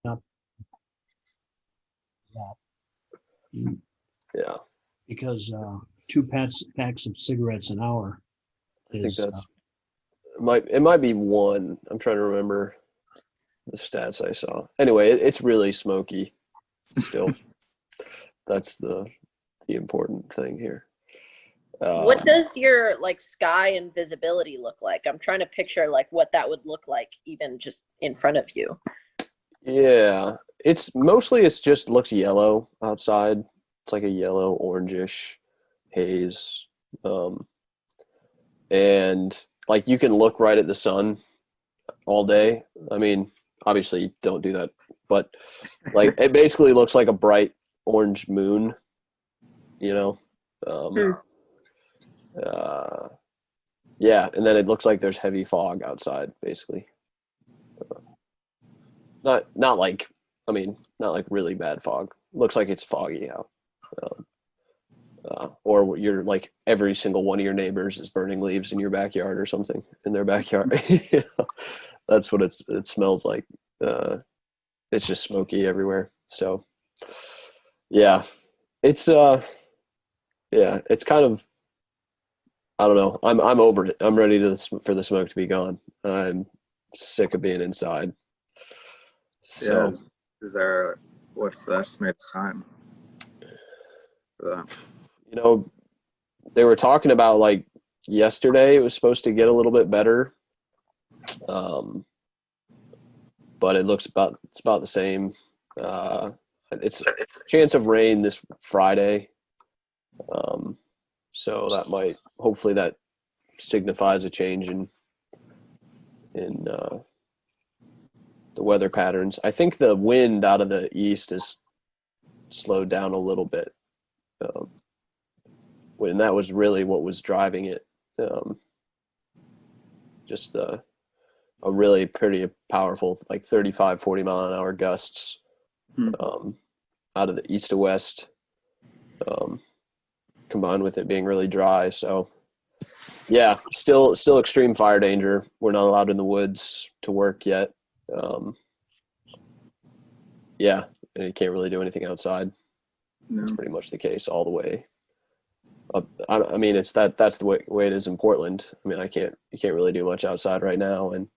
not that. Yeah. Because 2 packs of cigarettes an hour I think is that's it might be one. I'm trying to remember the stats I saw. Anyway, it's really smoky still. That's the important thing here. What does your like sky and visibility look like? I'm trying to picture like what that would look like even just in front of you. Yeah, it's just looks yellow outside. It's like a yellow orangish haze. And like you can look right at the sun all day. I mean, obviously you don't do that, but like it basically looks like a bright orange moon, you know? Yeah, and then it looks like there's heavy fog outside, basically. Not like, I mean, not like really bad fog. Looks like it's foggy out. Or you're like every single one of your neighbors is burning leaves in your backyard or something in their backyard. That's what it smells like. It's just smoky everywhere. So yeah, it's it's kind of, I don't know. I'm over it. I'm ready for the smoke to be gone. I'm sick of being inside. So yeah. What's the estimated time for that? You know, they were talking about like yesterday it was supposed to get a little bit better. But it looks it's about the same. It's a chance of rain this Friday. So hopefully that signifies a change in the weather patterns. I think the wind out of the east has slowed down a little bit. And that was really what was driving it. Just a really pretty powerful, like 35, 40 mile an hour gusts out of the east to west, combined with it being really dry. So yeah, still extreme fire danger. We're not allowed in the woods to work yet. Yeah, and you can't really do anything outside. That's pretty much the case all the way. I mean, that's the way it is in Portland. I mean, you can't really do much outside right now, and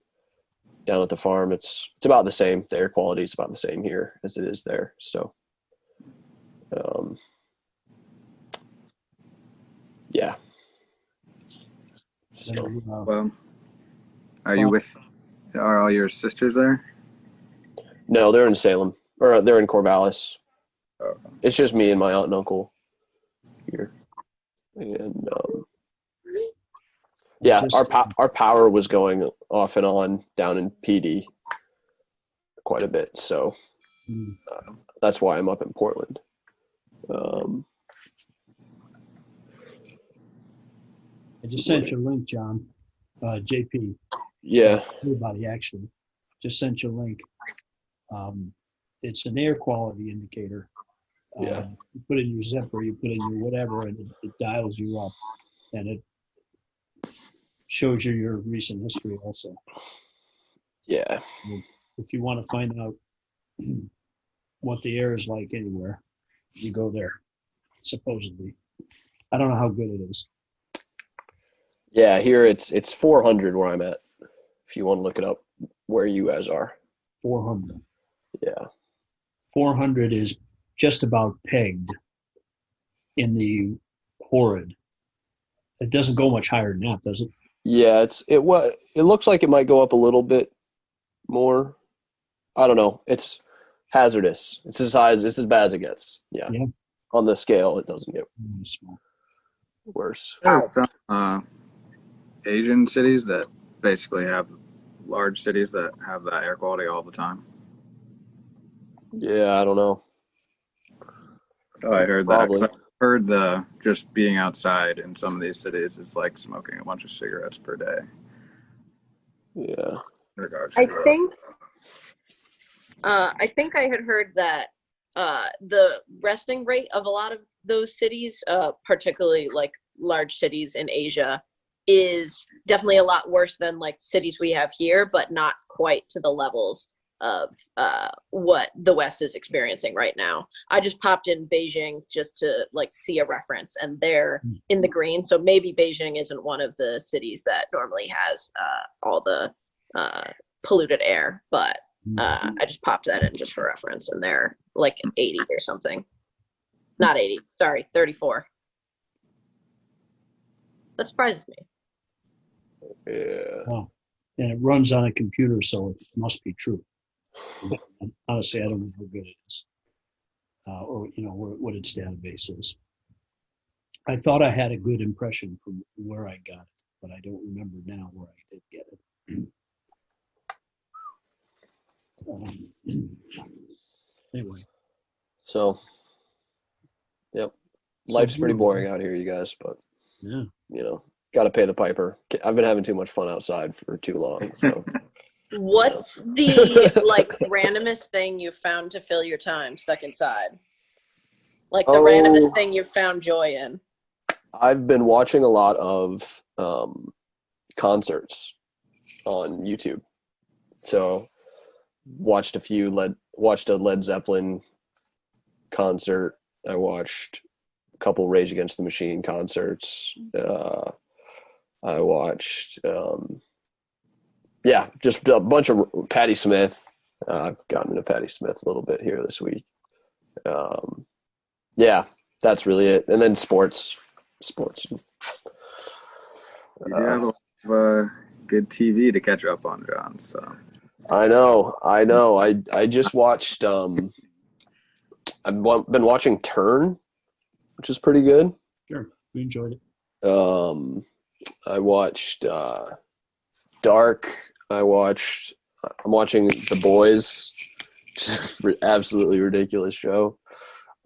down at the farm, it's about the same. The air quality is about the same here as it is there. So, yeah. So, Well, are all your sisters there? No, they're in Salem, or they're in Corvallis. It's just me and my aunt and uncle here. And yeah, our power was going off and on down in PD quite a bit, so that's why I'm up in Portland. I just sent you a link, John. JP. Yeah. Everybody actually just sent you a link. It's an air quality indicator. Yeah. You put in your zipper, you put in your whatever, and it dials you up, and it shows you your recent history also. Yeah. If you want to find out what the air is like anywhere, you go there, supposedly. I don't know how good it is. Yeah, here it's 400 where I'm at, if you want to look it up where you guys are. 400. Yeah. 400 is just about pegged in the horrid. It doesn't go much higher than that, does it? Yeah, it looks like it might go up a little bit more. I don't know. It's hazardous. It's as bad as it gets. Yeah. On the scale, it doesn't get worse. There are some Asian cities that basically have large cities that have that air quality all the time. Yeah, I don't know. Oh, I heard that. I've heard just being outside in some of these cities is like smoking a bunch of cigarettes per day. Yeah. I think I had heard that the resting rate of a lot of those cities, particularly like large cities in Asia, is definitely a lot worse than like cities we have here, but not quite to the levels of what the West is experiencing right now. I just popped in Beijing just to like see a reference, and they're in the green. So maybe Beijing isn't one of the cities that normally has all the polluted air, but I just popped that in just for reference, and they're like 80 or something. Not 80, sorry, 34. That surprises me. Yeah. Wow. And it runs on a computer, so it must be true. Honestly, I don't know how good it is, or what its database is. I thought I had a good impression from where I got it, but I don't remember now where I did get it. Anyway. So, yep. Life's pretty boring out here, you guys, but yeah, got to pay the piper. I've been having too much fun outside for too long. So, what's the like randomest thing you found to fill your time stuck inside? Like the randomest thing you found joy in? I've been watching a lot of concerts on YouTube. So, watched a Led Zeppelin concert. I watched a couple Rage Against the Machine concerts. I watched, just a bunch of Patti Smith. I've gotten into Patti Smith a little bit here this week. That's really it. And then sports. You do have a lot of good TV to catch up on, John. So I know. I just watched. I've been watching Turn, which is pretty good. sure, we enjoyed it. I watched Dark. I'm watching The Boys, absolutely ridiculous show.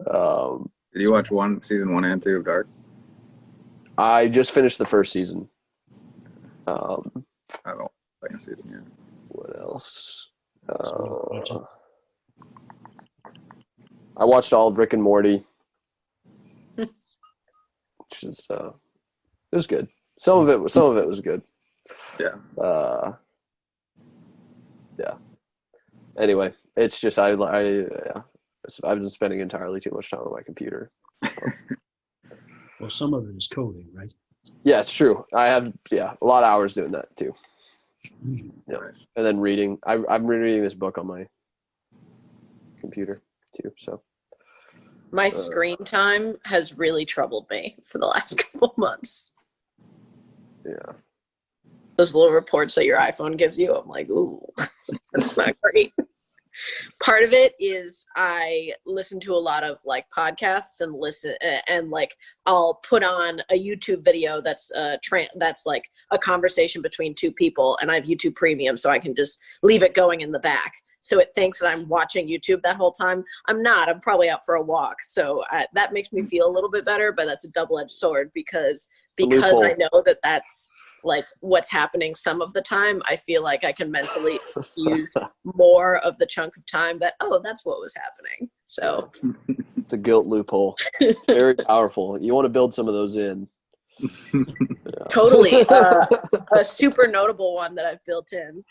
did you watch season 1 and 2 of Dark? I just finished the first season. I haven't watched the second season yet. What else? I watched all of Rick and Morty, which is it was good. Some of it was good. Yeah. Yeah. Anyway, it's just I've been spending entirely too much time on my computer. Well, some of it is coding, right? Yeah, it's true. I have a lot of hours doing that too. Yeah, Nice. and then reading. I'm rereading this book on my computer too. So My screen time has really troubled me for the last couple months. yeah. Those little reports that your iPhone gives you, I'm like, ooh, that's not great. Part of it is I listen to a lot of like podcasts and like I'll put on a YouTube video that's like a conversation between two people, and I have YouTube Premium, so I can just leave it going in the back. So it thinks that I'm watching YouTube that whole time. I'm not. I'm probably out for a walk. So that makes me feel a little bit better, but that's a double-edged sword because I know that that's like what's happening some of the time. I feel like I can mentally use more of the chunk of time that, that's what was happening. So it's a guilt loophole. Very powerful. You want to build some of those in. Yeah. Totally. A super notable one that I've built in,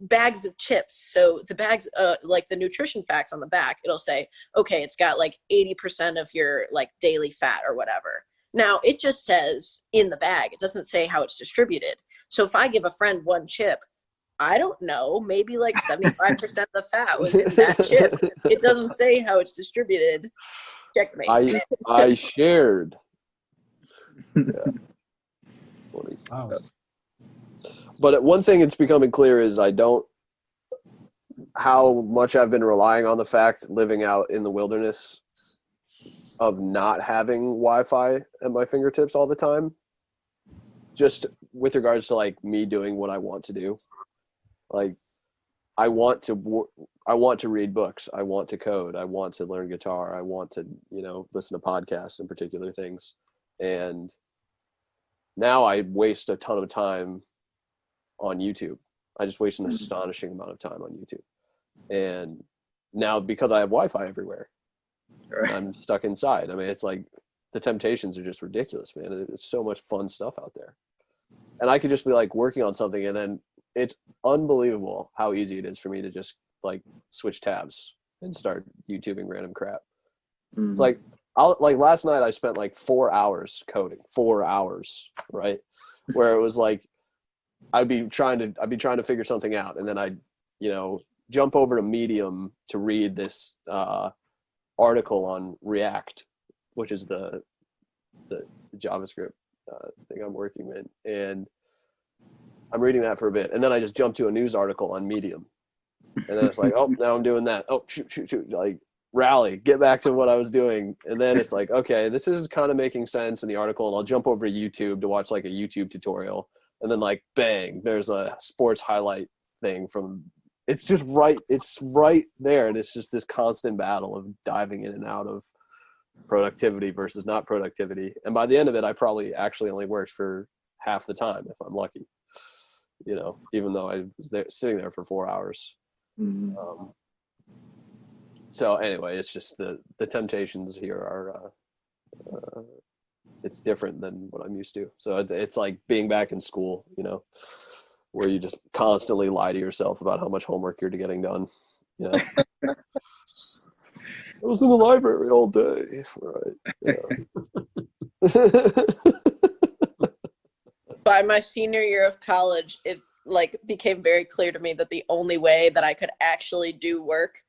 bags of chips. So the bags, like the nutrition facts on the back, it'll say, okay, it's got like 80% of your like daily fat or whatever. Now it just says in the bag. It doesn't say how it's distributed. So if I give a friend one chip, I don't know, maybe like 75% of the fat was in that chip. It doesn't say how it's distributed. Checkmate. I shared. Yeah. Funny. Wow. But one thing it's becoming clear is how much I've been relying on the fact living out in the wilderness of not having Wi-Fi at my fingertips all the time, just with regards to like me doing what I want to do. Like I want to read books. I want to code. I want to learn guitar. I want to, listen to podcasts and particular things. And now I waste a ton of time on YouTube. I just waste an astonishing amount of time on YouTube. And now because I have Wi-Fi everywhere, I'm stuck inside. I mean, it's like the temptations are just ridiculous, man. It's so much fun stuff out there. And I could just be like working on something, and then it's unbelievable how easy it is for me to just like switch tabs and start YouTubing random crap. Mm. It's like last night I spent like 4 hours coding, 4 hours, right? Where it was like I'd be trying to figure something out, and then I'd, jump over to Medium to read this article on React, which is the JavaScript thing I'm working with, and I'm reading that for a bit, and then I just jump to a news article on Medium, and then it's like, oh, now I'm doing that. Oh, shoot, like rally, get back to what I was doing, and then it's like, okay, this is kind of making sense in the article, and I'll jump over to YouTube to watch like a YouTube tutorial, and then like bang, there's a sports highlight thing from. It's just right. It's right there, and it's just this constant battle of diving in and out of productivity versus not productivity. And by the end of it, I probably actually only worked for half the time if I'm lucky. Even though I was sitting there for 4 hours. Mm. So anyway, it's just the temptations here are it's different than what I'm used to. So it's like being back in school, where you just constantly lie to yourself about how much homework you're getting done. I was in the library all day, right? By my senior year of college, it became very clear to me that the only way that I could actually do work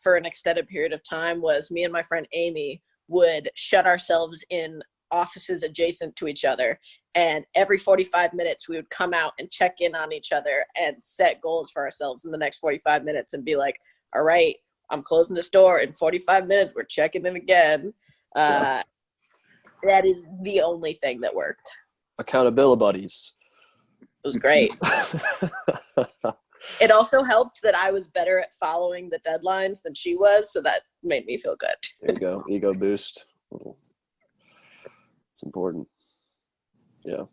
for an extended period of time was me and my friend Amy would shut ourselves in offices adjacent to each other, and every 45 minutes we would come out and check in on each other and set goals for ourselves in the next 45 minutes and be like, all right, I'm closing this door in 45 minutes, we're checking in again. That is the only thing that worked. Accountability buddies. It was great. It also helped that I was better at following the deadlines than she was, so that made me feel good. There you go. Ego boost. It's important. Yeah.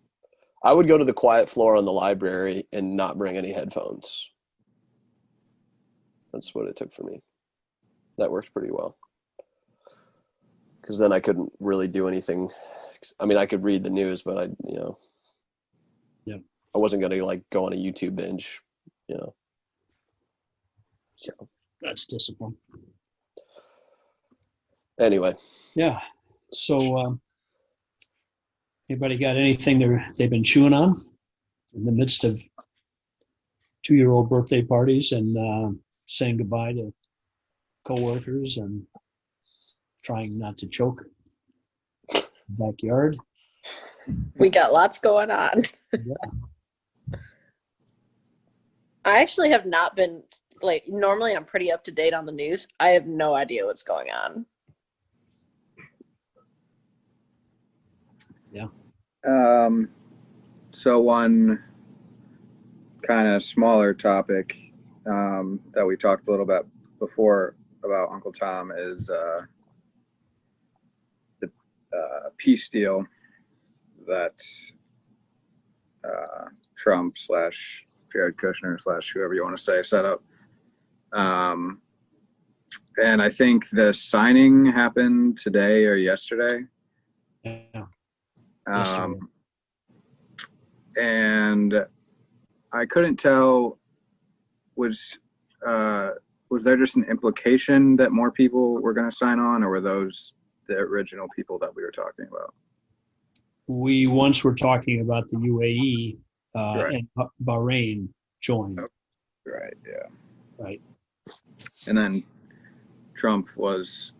I would go to the quiet floor on the library and not bring any headphones. That's what it took for me. That worked pretty well. Because then I couldn't really do anything. I mean, I could read the news, but Yeah. I wasn't going to go on a YouTube binge, So That's discipline. anyway. Yeah. So, anybody got anything they've been chewing on in the midst of 2-year-old birthday parties and saying goodbye to coworkers and trying not to choke in the backyard? We got lots going on. Yeah. I actually have not been, normally I'm pretty up to date on the news. I have no idea what's going on. Yeah. So one kind of smaller topic that we talked a little bit before about Uncle Tom is the peace deal that Trump / Jared Kushner / whoever you want to say set up. And I think the signing happened today or yesterday. Yeah. And I couldn't tell, was there just an implication that more people were going to sign on, or were those the original people that we were talking about? We once were talking about the UAE Right. and Bahrain joined. Right, yeah. Right. And then Trump was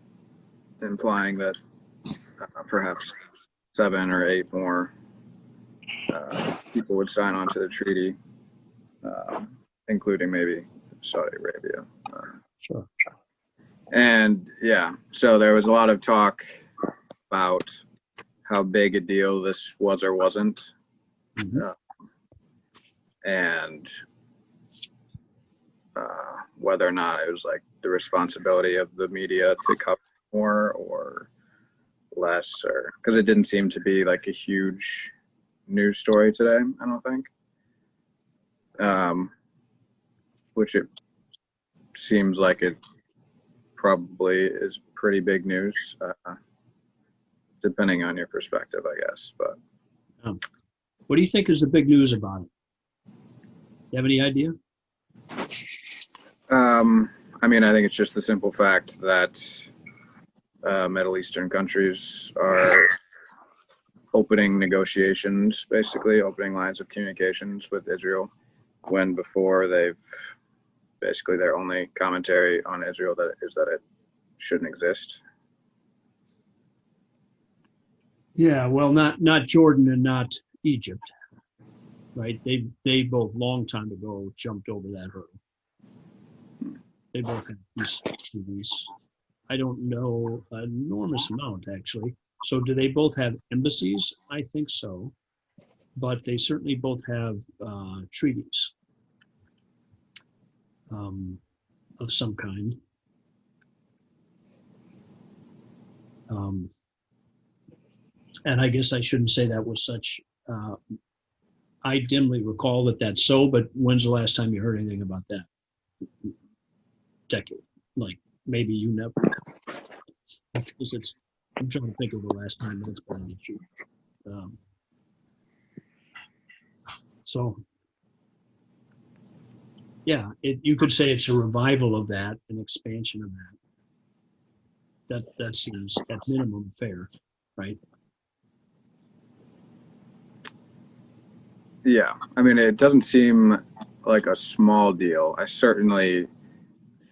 implying that perhaps 7 or 8 more people would sign on to the treaty, including maybe Saudi Arabia. Sure. And yeah, so there was a lot of talk about how big a deal this was or wasn't. Mhm. And whether or not it was the responsibility of the media to cover more or less, or because it didn't seem to be a huge news story today, I don't think. Which it seems like it probably is pretty big news, depending on your perspective, I guess. But What do you think is the big news about it? You have any idea? I mean, I think it's just the simple fact that Middle Eastern countries are opening negotiations, basically opening lines of communications with Israel, when before they've basically their only commentary on Israel that is that it shouldn't exist. Yeah, well, not Jordan and not Egypt, right? They both long time ago jumped over that hurdle. They both have peace treaties. I don't know an enormous amount actually. So do they both have embassies? I think so, but they certainly both have treaties of some kind. And I guess I shouldn't say that with such. I dimly recall that that's so, but when's the last time you heard anything about that? Decade, like maybe you never. Because it's. I'm trying to think of the last time that's been an issue. So, yeah, you could say it's a revival of that, an expansion of that. That seems at minimum fair, right? Yeah, I mean, it doesn't seem like a small deal. I certainly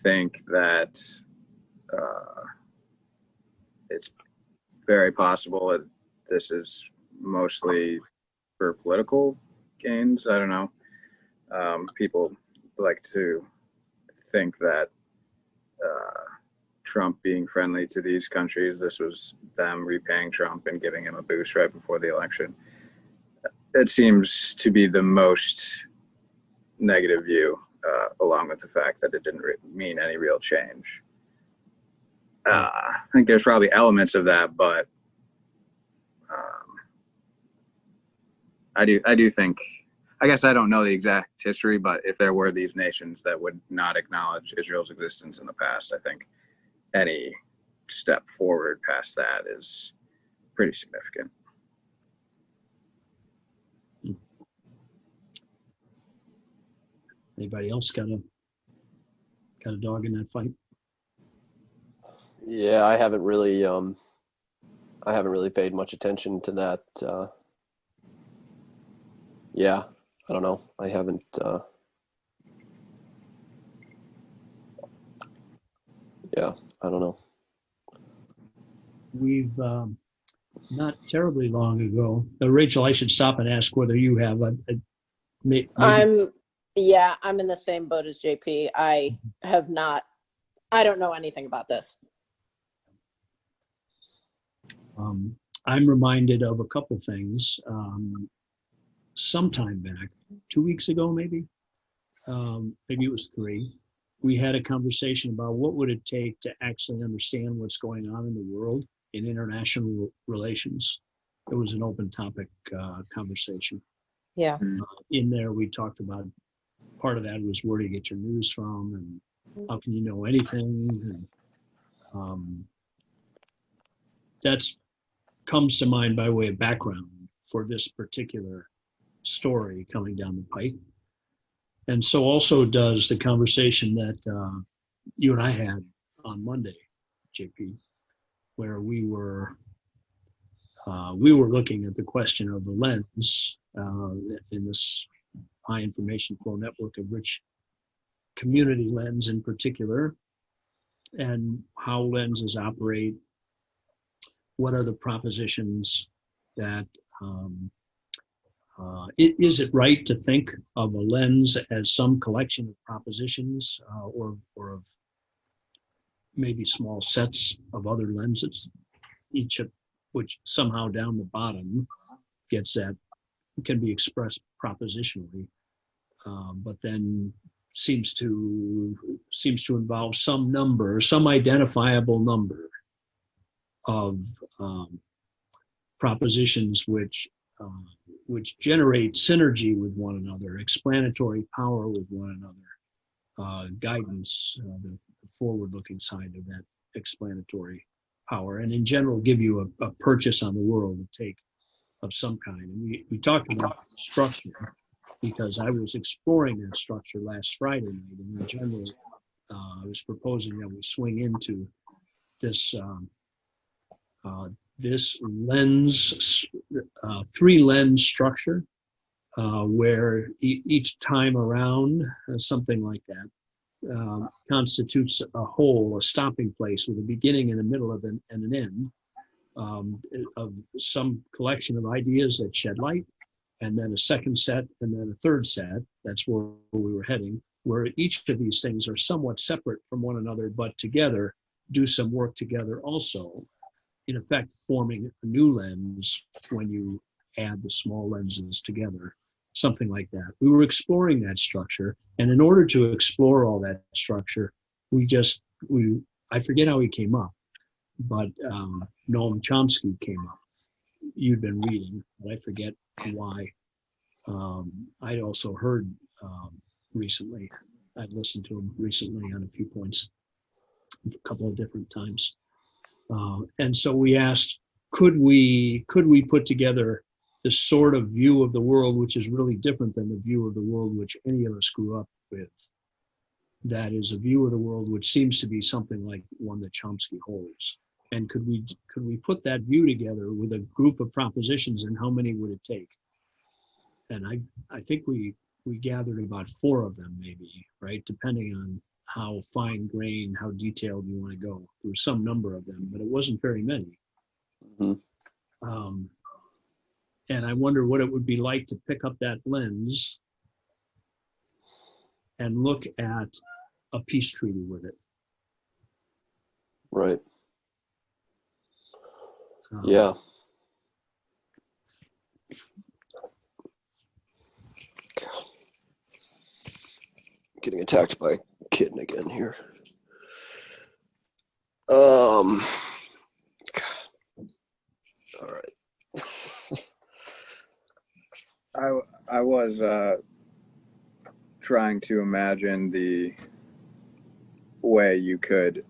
think that it's very possible that this is mostly for political gains. I don't know. People like to think that Trump being friendly to these countries, this was them repaying Trump and giving him a boost right before the election. It seems to be the most negative view, along with the fact that it didn't mean any real change. I think there's probably elements of that, but I do think, I guess I don't know the exact history, but if there were these nations that would not acknowledge Israel's existence in the past, I think any step forward past that is pretty significant. Anybody else got a dog in that fight? Yeah, I haven't really paid much attention to that. Yeah, I don't know. I haven't. Yeah, I don't know. We've not terribly long ago. Rachel, I should stop and ask whether you have maybe. I'm in the same boat as JP. I don't know anything about this. I'm reminded of a couple things. Sometime back, 2 weeks ago, maybe it was 3. We had a conversation about what would it take to actually understand what's going on in the world in international relations. It was an open topic conversation. Yeah. In there, we talked about part of that was where do you get your news from, and how can you know anything? And that's comes to mind by way of background for this particular story coming down the pike. And so also does the conversation that you and I had on Monday, JP, where we were looking at the question of the lens in this high information flow network of rich community lens in particular, and how lenses operate. What are the propositions that is it right to think of a lens as some collection of propositions or of maybe small sets of other lenses, each of which somehow down the bottom gets at, can be expressed propositionally, but then seems to involve some number, some identifiable number of propositions which generate synergy with one another, explanatory power with one another, guidance, the forward-looking side of that explanatory power, and in general give you a purchase on the world to take of some kind. And we talked about structure because I was exploring that structure last Friday night, and in general I was proposing that we swing into this this lens, three lens structure, where each time around, something like that, constitutes a whole, a stopping place with a beginning and a middle and an end, of some collection of ideas that shed light, and then a second set, and then a third set. That's where we were heading, where each of these things are somewhat separate from one another, but together do some work together also, in effect forming a new lens when you add the small lenses together, something like that. We were exploring that structure, and in order to explore all that structure, I forget how he came up, but Noam Chomsky came up. You'd been reading, but I forget why. I'd also heard recently, I'd listened to him recently on a few points, a couple of different times. And so we asked, could we put together this sort of view of the world, which is really different than the view of the world which any of us grew up with? That is a view of the world which seems to be something like one that Chomsky holds. And could we put that view together with a group of propositions, and how many would it take? And I think we gathered about 4 of them, maybe, right? Depending on how fine grained, how detailed you want to go. There was some number of them, but it wasn't very many. Mm-hmm. And I wonder what it would be like to pick up that lens and look at a peace treaty with it. Right. Yeah. Getting attacked by a kitten again here. God. All right. I was trying to imagine the way you could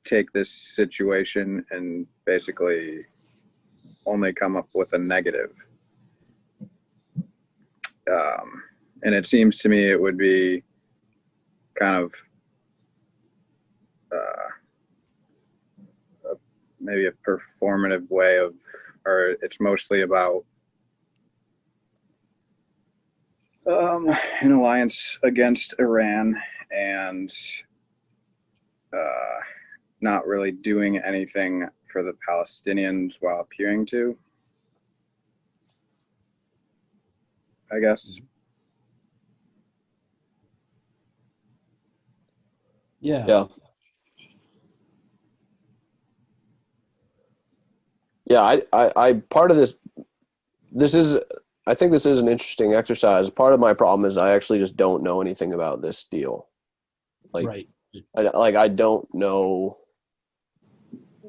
take this situation and basically only come up with a negative. And it seems to me it would be kind of maybe a performative way of, or it's mostly about an alliance against Iran and not really doing anything for the Palestinians while appearing to, I guess. Yeah. Yeah, I part of this is, I think this is an interesting exercise. Part of my problem is I actually just don't know anything about this deal. Like, right. I don't know.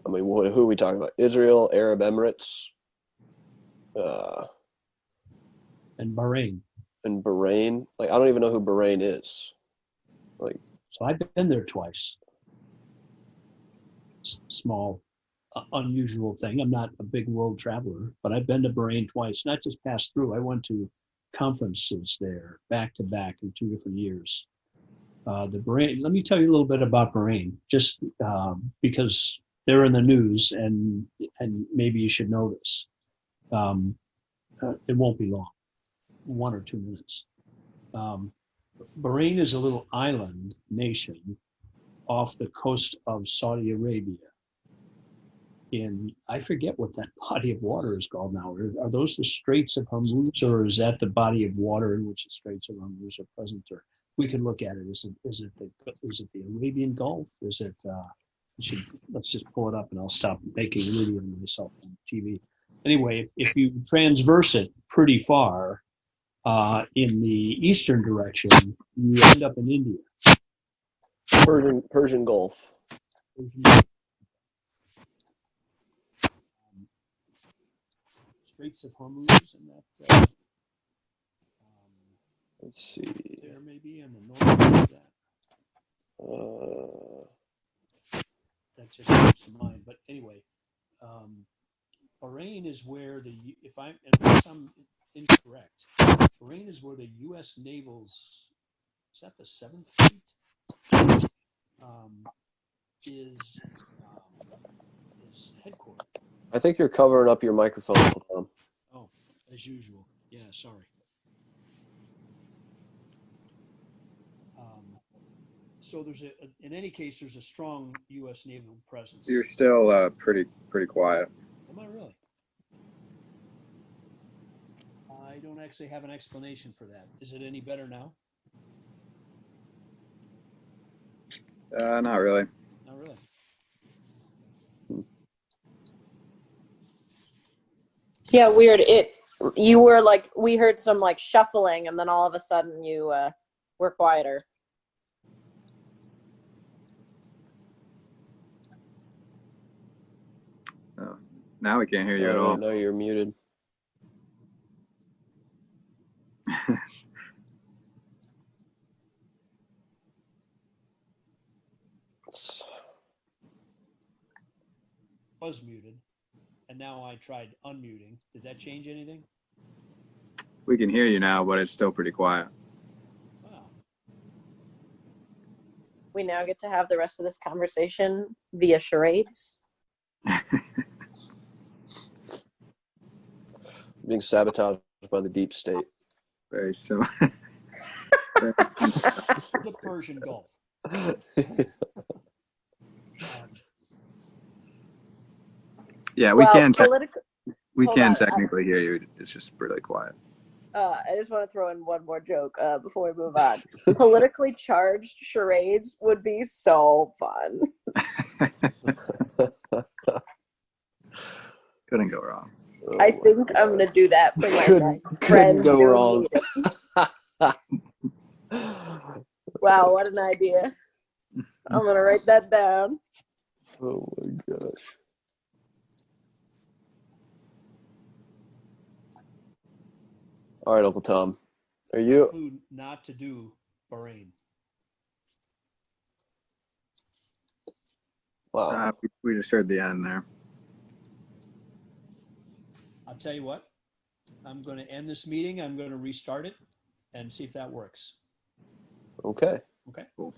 I mean, who are we talking about? Israel, Arab Emirates, And Bahrain. and Bahrain. Like, I don't even know who Bahrain is. Like, So I've been there twice. Small, unusual thing. I'm not a big world traveler, but I've been to Bahrain twice. Not just passed through. I went to conferences there back to back in 2 different years. The Bahrain. Let me tell you a little bit about Bahrain, just because they're in the news, and maybe you should know this. It won't be long, 1 or 2 minutes. Bahrain is a little island nation off the coast of Saudi Arabia. I forget what that body of water is called now. Are those the Straits of Hormuz, or is that the body of water in which the Straits of Hormuz are present? Or we can look at it. Is it the Arabian Gulf? Is it? Let's just pull it up, and I'll stop making a video of myself on TV. Anyway, if you transverse it pretty far in the eastern direction, you end up in India. Persian Gulf. Straits of Hormuz, and that Let's see. there maybe in the north of that. That just comes to mind. But anyway, Bahrain is where unless I'm incorrect, Bahrain is where the U.S. naval's is that the 7th fleet? Is headquartered. I think you're covering up your microphone, Uncle Tom. Oh, as usual. Yeah, sorry. So in any case, there's a strong U.S. naval presence. You're still pretty quiet. Am I really? I don't actually have an explanation for that. Is it any better now? Not really. Not really. Yeah, weird. You were like, we heard some like shuffling, and then all of a sudden you were quieter. Oh, now we can't hear you at all. No, you're muted. Was muted, and now I tried unmuting. Did that change anything? We can hear you now, but it's still pretty quiet. Wow. We now get to have the rest of this conversation via charades. Being sabotaged by the deep state. Very similar. The Persian Gulf. Yeah, we can on. technically hear you. It's just really quiet. I just want to throw in one more joke before we move on. Politically charged charades would be so fun. Couldn't go wrong. Oh I think I'm going to do that for my Couldn't friend. go wrong. Wow, what an idea. I'm going to write that down. Oh my gosh. All right, Uncle Tom. Are you? Who not to do Bahrain? Wow. We just heard the end there. I'll tell you what. I'm going to end this meeting. I'm going to restart it and see if that works. Okay. Okay. Cool.